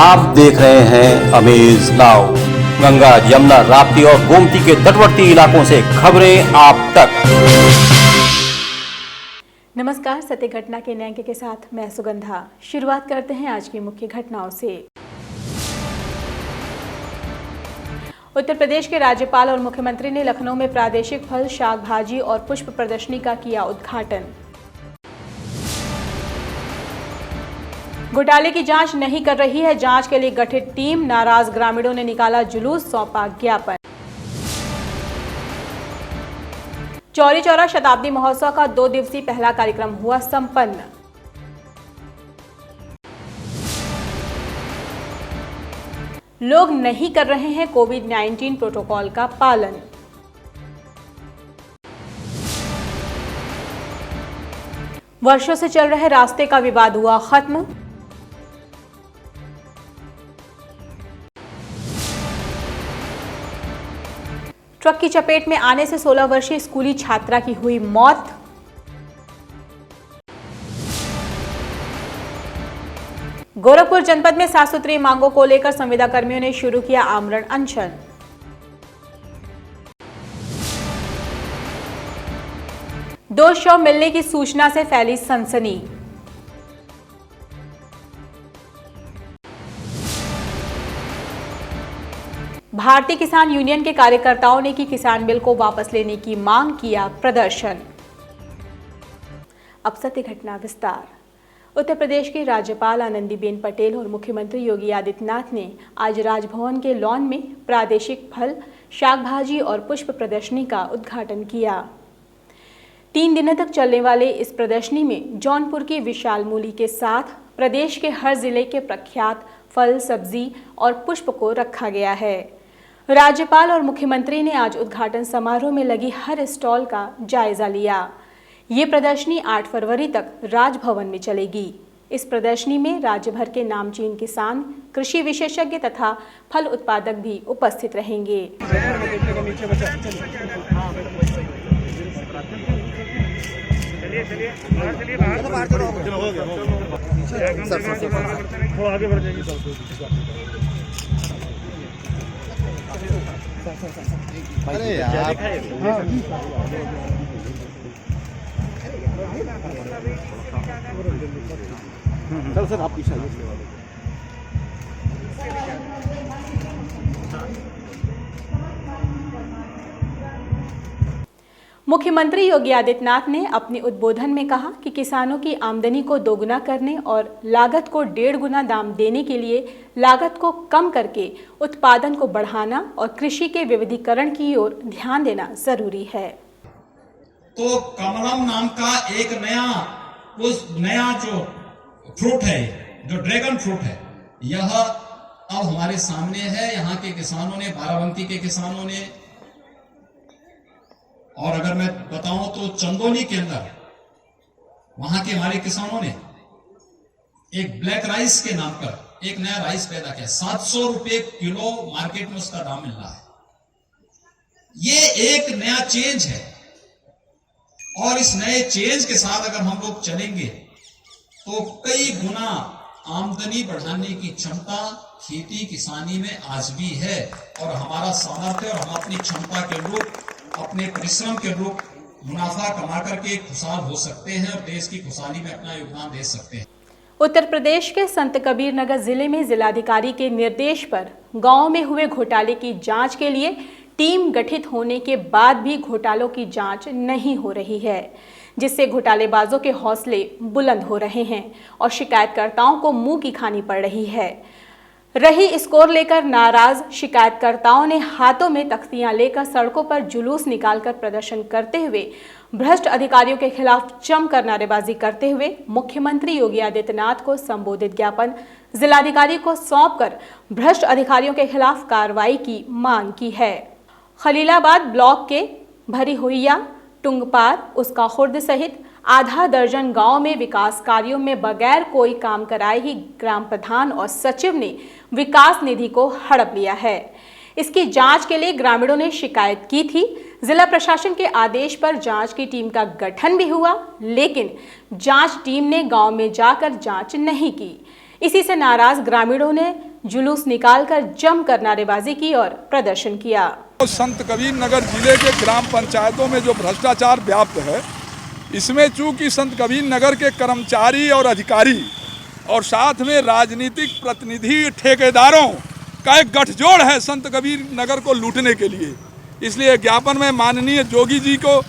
आप देख रहे हैं अमेज नाउ। गंगा, यमुना, राप्ती और गोमती के तटवर्ती इलाकों से खबरें आप तक। नमस्कार, सत्य घटना के नए अंक के साथ मैं सुगंधा। शुरुआत करते हैं आज की मुख्य घटनाओं से। उत्तर प्रदेश के राज्यपाल और मुख्यमंत्री ने लखनऊ में प्रादेशिक फल, शाक भाजी और पुष्प प्रदर्शनी का किया उद्घाटन। घोटाले की जांच नहीं कर रही है, जांच के लिए गठित टीम, नाराज ग्रामीणों ने निकाला जुलूस, सौंपा ज्ञापन। चौरी चौरा शताब्दी महोत्सव का 2 दिवसीय पहला कार्यक्रम हुआ संपन्न। लोग नहीं कर रहे हैं कोविड-19 प्रोटोकॉल का पालन। वर्षों से चल रहे रास्ते का विवाद हुआ खत्म। ट्रक की चपेट में आने से 16 वर्षीय स्कूली छात्रा की हुई मौत। गोरखपुर जनपद में साफ सुथरी मांगों को लेकर संविदा कर्मियों ने शुरू किया आमरण अनशन। दो शव मिलने की सूचना से फैली सनसनी। भारतीय किसान यूनियन के कार्यकर्ताओं ने की किसान बिल को वापस लेने की मांग, किया प्रदर्शन। अब सत्य घटना विस्तार। उत्तर प्रदेश की राज्यपाल आनंदीबेन पटेल और मुख्यमंत्री योगी आदित्यनाथ ने आज राजभवन के लॉन में प्रादेशिक फल, शाक भाजी और पुष्प प्रदर्शनी का उद्घाटन किया। 3 दिनों तक चलने वाले इस प्रदर्शनी में जौनपुर की विशाल मूली के साथ प्रदेश के हर जिले के प्रख्यात फल, सब्जी और पुष्प को रखा गया है। राज्यपाल और मुख्यमंत्री ने आज उद्घाटन समारोह में लगी हर स्टॉल का जायजा लिया। ये प्रदर्शनी 8 फरवरी तक राजभवन में चलेगी। इस प्रदर्शनी में राज्य भर के नामचीन किसान, कृषि विशेषज्ञ तथा फल उत्पादक भी उपस्थित रहेंगे। अरे यार, चल सर आप पीछे आइए। मुख्यमंत्री योगी आदित्यनाथ ने अपने उद्बोधन में कहा कि किसानों की आमदनी को दोगुना करने और लागत को 1.5 गुना दाम देने के लिए लागत को कम करके उत्पादन को बढ़ाना और कृषि के विविधीकरण की ओर ध्यान देना जरूरी है। तो कमलम नाम का एक नया जो फ्रूट है, जो ड्रैगन फ्रूट है, यह अब हमारे सामने है। यहाँ के किसानों ने, बाराबंकी के किसानों ने, और अगर मैं बताऊं तो चंदौली के अंदर वहां के हमारे किसानों ने एक ब्लैक राइस के नाम पर एक नया राइस पैदा किया। 700 रुपए किलो मार्केट में उसका दाम मिल रहा है। ये एक नया चेंज है और इस नए चेंज के साथ अगर हम लोग चलेंगे तो कई गुना आमदनी बढ़ाने की क्षमता खेती किसानी में आज भी है। और हमारा सामर्थ्य और हम अपनी क्षमता के अनुरूप, अपने परिश्रम के अनुरूप मुनाफा कमा करके खुशहाल हो सकते हैं और देश की खुशहाली में अपना योगदान दे सकते हैं। उत्तर प्रदेश के संत कबीर नगर जिले में जिलाधिकारी के निर्देश पर गांव में हुए घोटाले की जांच के लिए टीम गठित होने के बाद भी घोटालों की जांच नहीं हो रही है, जिससे घोटालेबाजों के हौसले बुलंद हो रहे हैं और शिकायतकर्ताओं को मुंह की खानी पड़ रही है। रही स्कोर लेकर नाराज शिकायतकर्ताओं ने हाथों में तख्तियां लेकर सड़कों पर जुलूस निकालकर प्रदर्शन करते हुए भ्रष्ट अधिकारियों के खिलाफ जमकर नारेबाजी करते हुए मुख्यमंत्री योगी आदित्यनाथ को संबोधित ज्ञापन जिलाधिकारी को सौंपकर भ्रष्ट अधिकारियों के खिलाफ कार्रवाई की मांग की है। खलीलाबाद ब्लॉक के भरीहुइया, टुंगपार, उसका खुर्द सहित आधा दर्जन गांव में विकास कार्यों में बगैर कोई काम कराए ही ग्राम प्रधान और सचिव ने विकास निधि को हड़प लिया है। इसकी जांच के लिए ग्रामीणों ने शिकायत की थी। जिला प्रशासन के आदेश पर जांच की टीम का गठन भी हुआ, लेकिन जांच टीम ने गांव में जाकर जांच नहीं की। इसी से नाराज ग्रामीणों ने जुलूस निकालकर जमकर नारेबाजी की और प्रदर्शन किया। संत कबीर नगर जिले के ग्राम पंचायतों में जो भ्रष्टाचार व्याप्त है, इसमें चूंकि संत कबीर नगर के कर्मचारी और अधिकारी और साथ में राजनीतिक प्रतिनिधि ठेकेदारों का एक गठजोड़ है संत कबीर नगर को लूटने के लिए, इसलिए ज्ञापन में माननीय जोगी जी को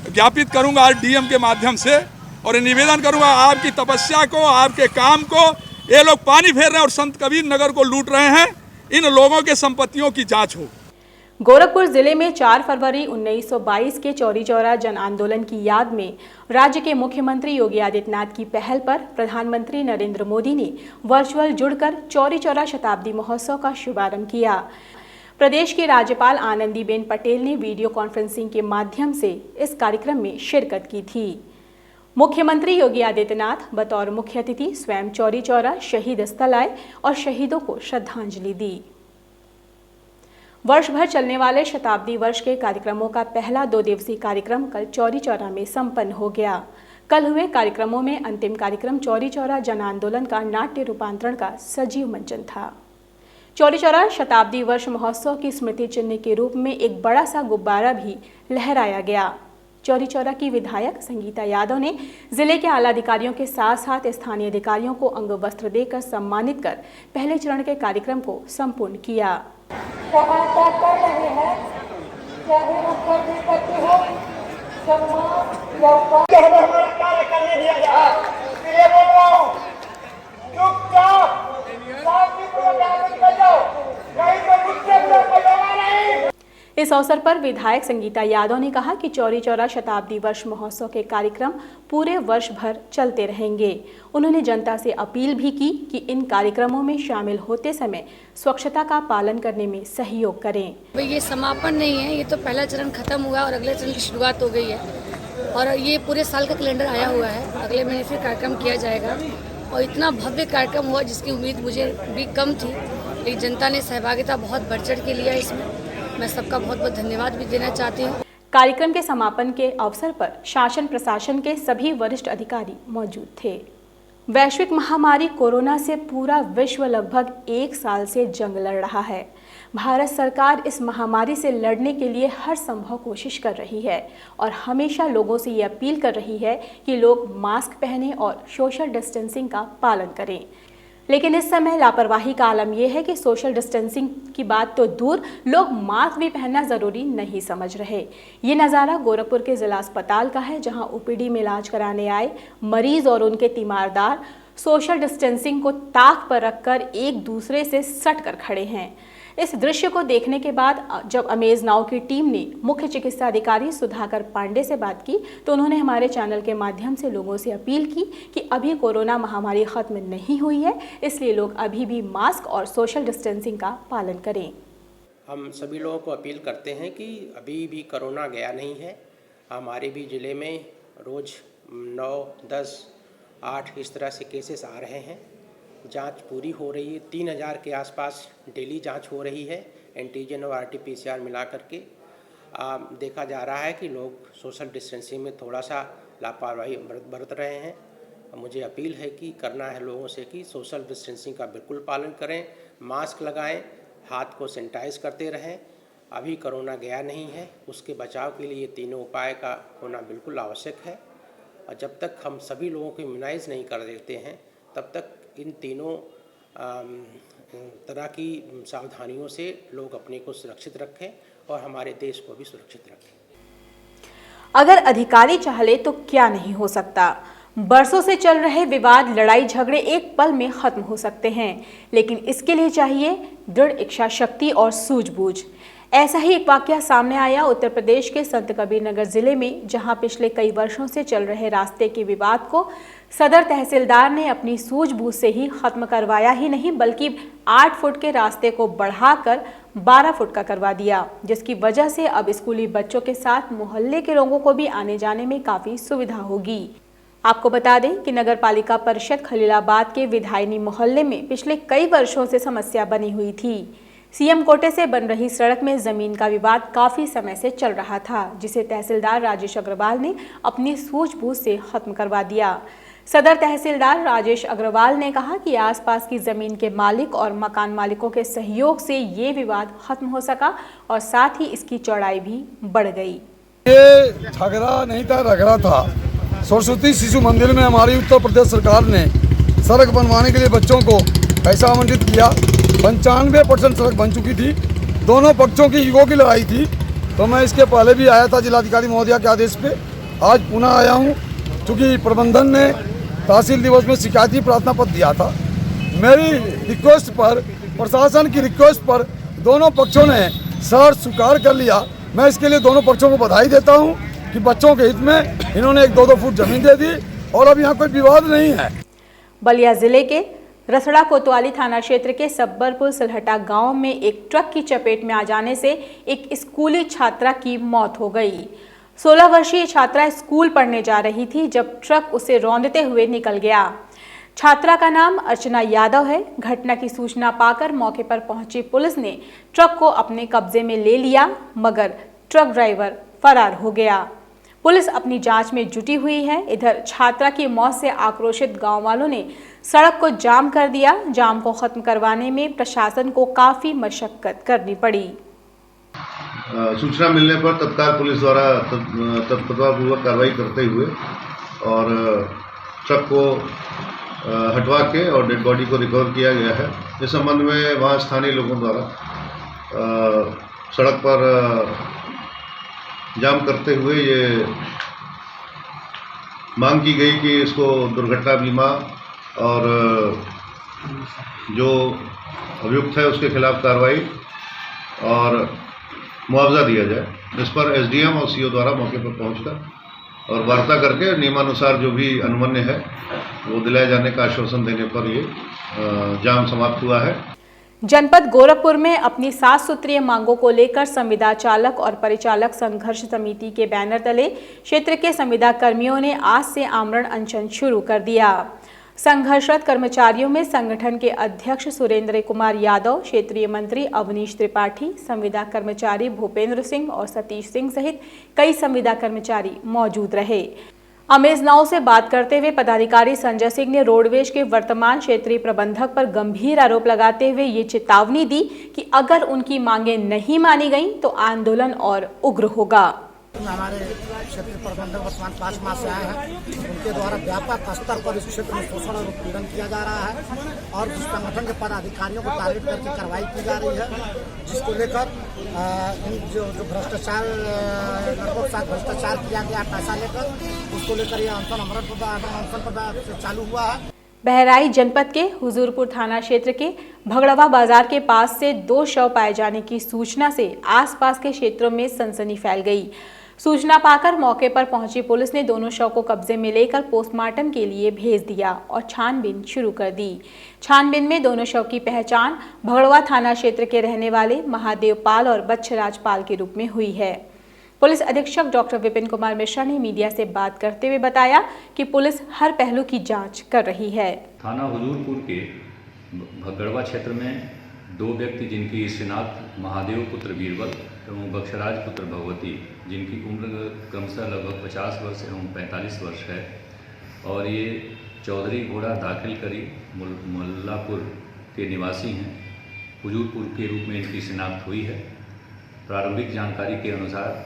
ज्ञापित करूंगा डीएम के माध्यम से और निवेदन करूंगा आपकी तपस्या को, आपके काम को ये लोग पानी फेर रहे हैं और संत कबीर नगर को लूट रहे हैं, इन लोगों के संपत्तियों की जांच हो। गोरखपुर जिले में 4 फरवरी 1922 के चौरी चौरा जन आंदोलन की याद में राज्य के मुख्यमंत्री योगी आदित्यनाथ की पहल पर प्रधानमंत्री नरेंद्र मोदी ने वर्चुअल जुड़कर चौरी चौरा शताब्दी महोत्सव का शुभारंभ किया। प्रदेश की राज्यपाल आनंदीबेन पटेल ने वीडियो कॉन्फ्रेंसिंग के माध्यम से इस कार्यक्रम में शिरकत की थी। मुख्यमंत्री योगी आदित्यनाथ बतौर मुख्य अतिथि स्वयं चौरी चौरा शहीद स्थल आए और शहीदों को श्रद्धांजलि दी। वर्ष भर चलने वाले शताब्दी वर्ष के कार्यक्रमों का पहला 2 दिवसीय कार्यक्रम कल चौरी चौरा में संपन्न हो गया। कल हुए कार्यक्रमों में अंतिम कार्यक्रम चौरी चौरा जन आंदोलन का नाट्य रूपांतरण का सजीव मंचन था। चौरी चौरा शताब्दी वर्ष महोत्सव की स्मृति चिन्ह के रूप में एक बड़ा सा गुब्बारा भी लहराया गया। चौरी चौरा की विधायक संगीता यादव ने जिले के आला अधिकारियों के साथ साथ स्थानीय अधिकारियों को अंग वस्त्र देकर सम्मानित कर पहले चरण के कार्यक्रम को संपूर्ण किया। सहायता कर रहे हैं, चाहे वो कर्मी करते हो, सम्मान या हमें हमारा कार्य करने दिया जाए। इसलिए बोल रहा हूँ, चुपचाप शांतिपूर्वक आगे बढ़ जाओ, नहीं तो गुस्से में बजाना नहीं। इस अवसर पर विधायक संगीता यादव ने कहा कि चौरी चौरा शताब्दी वर्ष महोत्सव के कार्यक्रम पूरे वर्ष भर चलते रहेंगे। उन्होंने जनता से अपील भी की कि इन कार्यक्रमों में शामिल होते समय स्वच्छता का पालन करने में सहयोग करें। ये समापन नहीं है, ये तो पहला चरण खत्म हुआ और अगले चरण की शुरुआत हो गई है और ये पूरे साल का कैलेंडर आया हुआ है। अगले महीने फिर कार्यक्रम किया जाएगा और इतना भव्य कार्यक्रम हुआ जिसकी उम्मीद मुझे भी कम थी, लेकिन जनता ने सहभागिता बहुत बढ़ चढ़ के लिया। इसमें मैं सबका बहुत बहुत धन्यवाद भी देना चाहती हूँ। कार्यक्रम के समापन के अवसर पर शासन प्रशासन के सभी वरिष्ठ अधिकारी मौजूद थे। वैश्विक महामारी कोरोना से पूरा विश्व लगभग 1 साल से जंग लड़ रहा है। भारत सरकार इस महामारी से लड़ने के लिए हर संभव कोशिश कर रही है और हमेशा लोगों से ये अपील कर रही है कि लोग मास्क पहनें और सोशल डिस्टेंसिंग का पालन करें। लेकिन इस समय लापरवाही का आलम यह है कि सोशल डिस्टेंसिंग की बात तो दूर, लोग मास्क भी पहनना ज़रूरी नहीं समझ रहे। ये नज़ारा गोरखपुर के जिला अस्पताल का है, जहां ओपीडी में इलाज कराने आए मरीज और उनके तीमारदार सोशल डिस्टेंसिंग को ताक पर रखकर एक दूसरे से सट कर खड़े हैं। इस दृश्य को देखने के बाद जब अमेज नाउ की टीम ने मुख्य चिकित्सा अधिकारी सुधाकर पांडे से बात की तो उन्होंने हमारे चैनल के माध्यम से लोगों से अपील की कि अभी कोरोना महामारी खत्म नहीं हुई है, इसलिए लोग अभी भी मास्क और सोशल डिस्टेंसिंग का पालन करें। हम सभी लोगों को अपील करते हैं कि अभी भी कोरोना गया नहीं है। हमारे भी ज़िले में रोज़ 9, 10, 8 इस तरह से केसेस आ रहे हैं। जांच पूरी हो रही है, 3000 के आसपास डेली जांच हो रही है, एंटीजन और RT-PCR मिला करके। देखा जा रहा है कि लोग सोशल डिस्टेंसिंग में थोड़ा सा लापरवाही बरत रहे हैं। मुझे अपील है कि करना है लोगों से कि सोशल डिस्टेंसिंग का बिल्कुल पालन करें, मास्क लगाएं, हाथ को सैनिटाइज करते रहें। अभी कोरोना गया नहीं है, उसके बचाव के लिए ये तीनों उपाय का होना बिल्कुल आवश्यक है और जब तक हम सभी लोगों को इम्यूनाइज नहीं कर देते हैं तब तक इन तीनों तरह की सावधानियों से लोग अपने को सुरक्षित रखें और हमारे देश को भी सुरक्षित रखें। अगर अधिकारी चाहे तो क्या नहीं हो सकता। बरसों से चल रहे विवाद, लड़ाई झगड़े एक पल में खत्म हो सकते हैं, लेकिन इसके लिए चाहिए दृढ़ इच्छा शक्ति और सूझबूझ। ऐसा ही एक वाकया सामने आया उत्तर प्रदेश के संत कबीर नगर जिले में, जहां पिछले कई वर्षों से चल रहे रास्ते के विवाद को सदर तहसीलदार ने अपनी सूझबूझ से ही खत्म करवाया ही नहीं बल्कि 8 फुट के रास्ते को बढ़ाकर 12 फुट का करवा दिया, जिसकी वजह से अब स्कूली बच्चों के साथ मोहल्ले के लोगों को भी आने जाने में काफ़ी सुविधा होगी। आपको बता दें कि नगर पालिका परिषद खलीलाबाद के विधायनी मोहल्ले में पिछले कई वर्षों से समस्या बनी हुई थी। सीएम कोटे से बन रही सड़क में जमीन का विवाद काफी समय से चल रहा था, जिसे तहसीलदार राजेश अग्रवाल ने अपनी सूझबूझ से खत्म करवा दिया। सदर तहसीलदार राजेश अग्रवाल ने कहा कि आसपास की जमीन के मालिक और मकान मालिकों के सहयोग से ये विवाद खत्म हो सका और साथ ही इसकी चौड़ाई भी बढ़ गई। ये झगड़ा नहीं था, रगड़ा था। सरस्वती शिशु मंदिर में हमारी उत्तर प्रदेश सरकार ने सड़क बनवाने के लिए बच्चों को पैसा आवंटित किया। 95% सड़क बन चुकी थी। दोनों पक्षों की ईगो की लड़ाई थी। तो मैं इसके पहले भी आया था जिलाधिकारी महोदया के आदेश पे, आज पुनः आया हूँ क्योंकि प्रबंधन ने तहसील दिवस में शिकायती प्रार्थना पत्र दिया था। मेरी रिक्वेस्ट पर, प्रशासन की रिक्वेस्ट पर दोनों पक्षों ने शर्त स्वीकार कर लिया। मैं इसके लिए दोनों पक्षों को बधाई देता हूं कि बच्चों के हित में इन्होंने 1-2 फुट जमीन दे दी और अब यहाँ कोई विवाद नहीं है। बलिया जिले के रसड़ा कोतवाली थाना क्षेत्र के सब्बरपुर सिलहटा गांव में एक ट्रक की चपेट में आ जाने से एक स्कूली छात्रा की मौत हो गई। 16 वर्षीय छात्रा स्कूल पढ़ने जा रही थी जब ट्रक उसे रौंदते हुए निकल गया। छात्रा का नाम अर्चना यादव है। घटना की सूचना पाकर मौके पर पहुंची पुलिस ने ट्रक को अपने कब्जे में ले लिया, मगर ट्रक ड्राइवर फरार हो गया। पुलिस अपनी जांच में जुटी हुई है। इधर छात्रा की मौत से आक्रोशित गांव वालों ने सड़क को जाम कर दिया। जाम को खत्म करवाने में प्रशासन को काफी मशक्कत करनी पड़ी। सूचना मिलने पर तत्काल पुलिस द्वारा तत्परतापूर्वक कार्रवाई करते हुए और ट्रक को हटवा के और डेड बॉडी को रिकवर किया गया है। इस संबंध में वहाँ स्थानीय लोगों द्वारा सड़क पर जाम करते हुए ये मांग की गई कि इसको दुर्घटना बीमा और जो अभियुक्त है उसके खिलाफ कार्रवाई और मुआवजा दिया जाए। इस पर एसडीएम और सीओ द्वारा मौके पर पहुंचकर और वार्ता करके नियमानुसार जो भी अनुमन्य है वो दिलाए जाने का आश्वासन देने पर ये जाम समाप्त हुआ है। जनपद गोरखपुर में अपनी 7 सूत्रीय मांगों को लेकर संविदा चालक और परिचालक संघर्ष समिति के बैनर तले क्षेत्र के संविदा कर्मियों ने आज से आमरण अनशन शुरू कर दिया। संघर्षरत कर्मचारियों में संगठन के अध्यक्ष सुरेंद्र कुमार यादव, क्षेत्रीय मंत्री अवनीश त्रिपाठी, संविदा कर्मचारी भूपेंद्र सिंह और सतीश सिंह सहित कई संविदा कर्मचारी मौजूद रहे। अमेज नाउ से बात करते हुए पदाधिकारी संजय सिंह ने रोडवेज के वर्तमान क्षेत्रीय प्रबंधक पर गंभीर आरोप लगाते हुए ये चेतावनी दी कि अगर उनकी मांगें नहीं मानी गईं तो आंदोलन और उग्र होगा। हमारे क्षेत्रीय प्रबंधक वर्तमान 5 माह से आए हैं। उनके द्वारा व्यापक स्तर पर इस क्षेत्र में शोषण और उत्पीड़न किया जा रहा है और जिस संगठन के पदाधिकारियों को टारगेट करके कार्रवाई की जा रही है, जिसको लेकर जो भ्रष्टाचार लगभग 7 भ्रष्टाचार किया गया पैसा लेकर, उसको लेकर यह अनशन चालू हुआ है। बहराइच जनपद के हुजूरपुर थाना क्षेत्र के भगड़वा बाजार के पास से 2 शव पाए जाने की सूचना से आसपास के क्षेत्रों में सनसनी फैल गई। सूचना पाकर मौके पर पहुंची पुलिस ने दोनों शव को कब्जे में लेकर पोस्टमार्टम के लिए भेज दिया और छानबीन शुरू कर दी। छानबीन में दोनों शव की पहचान भगड़वा थाना क्षेत्र के रहने वाले महादेव पाल और बच्छराज पाल के रूप में हुई है। पुलिस अधीक्षक डॉक्टर विपिन कुमार मिश्रा ने मीडिया से बात करते हुए बताया कि पुलिस हर पहलू की जांच कर रही है। थाना हुजूरपुर के भगड़वा क्षेत्र में 2 व्यक्ति जिनकी शिनाख्त महादेव पुत्र बीरबल एवं बक्षराज पुत्र भगवती, जिनकी उम्र क्रमशः लगभग 50 वर्ष एवं 45 वर्ष है और ये चौधरी घोड़ा दाखिल करी मुल्लापुर के निवासी हैं। हुजूरपुर के रूप में इनकी शिनाख्त हुई है। प्रारंभिक जानकारी के अनुसार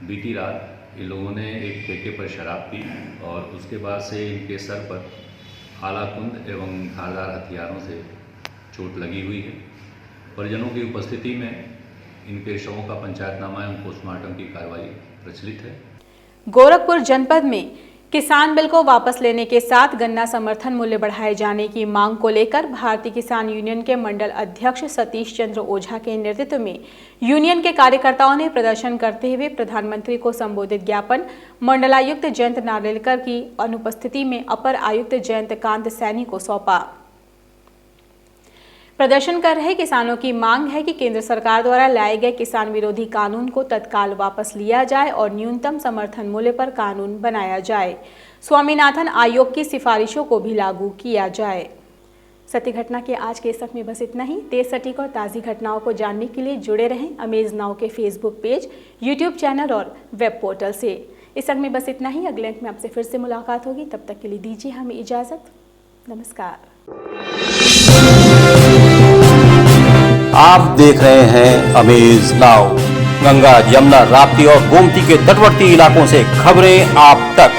बीती रात इन लोगों ने एक ठेके पर शराब पी और उसके बाद से इनके सर पर आलाकुंद एवं धारदार हथियारों से चोट लगी हुई है। परिजनों की उपस्थिति में इनके शवों का पंचायतनामा एवं पोस्टमार्टम की कार्रवाई प्रचलित है। गोरखपुर जनपद में किसान बिल को वापस लेने के साथ गन्ना समर्थन मूल्य बढ़ाए जाने की मांग को लेकर भारतीय किसान यूनियन के मंडल अध्यक्ष सतीश चंद्र ओझा के नेतृत्व में यूनियन के कार्यकर्ताओं ने प्रदर्शन करते हुए प्रधानमंत्री को संबोधित ज्ञापन मंडलायुक्त जयंत नार्लिकर की अनुपस्थिति में अपर आयुक्त जयंत कांत सैनी को सौंपा। प्रदर्शन कर रहे किसानों की मांग है कि केंद्र सरकार द्वारा लाए गए किसान विरोधी कानून को तत्काल वापस लिया जाए और न्यूनतम समर्थन मूल्य पर कानून बनाया जाए। स्वामीनाथन आयोग की सिफारिशों को भी लागू किया जाए। सत्य घटना के आज के सत्र में बस इतना ही। तेज सटीक और ताज़ी घटनाओं को जानने के लिए जुड़े रहें अमेज नाउ के फेसबुक पेज, यूट्यूब चैनल और वेब पोर्टल से। इस अंक में बस इतना ही। अगले अंक में आपसे फिर से मुलाकात होगी, तब तक के लिए दीजिए हमें इजाजत। नमस्कार। आप देख रहे हैं अमेज नाउ। गंगा, यमुना, राप्ती और गोमती के तटवर्ती इलाकों से खबरें आप तक।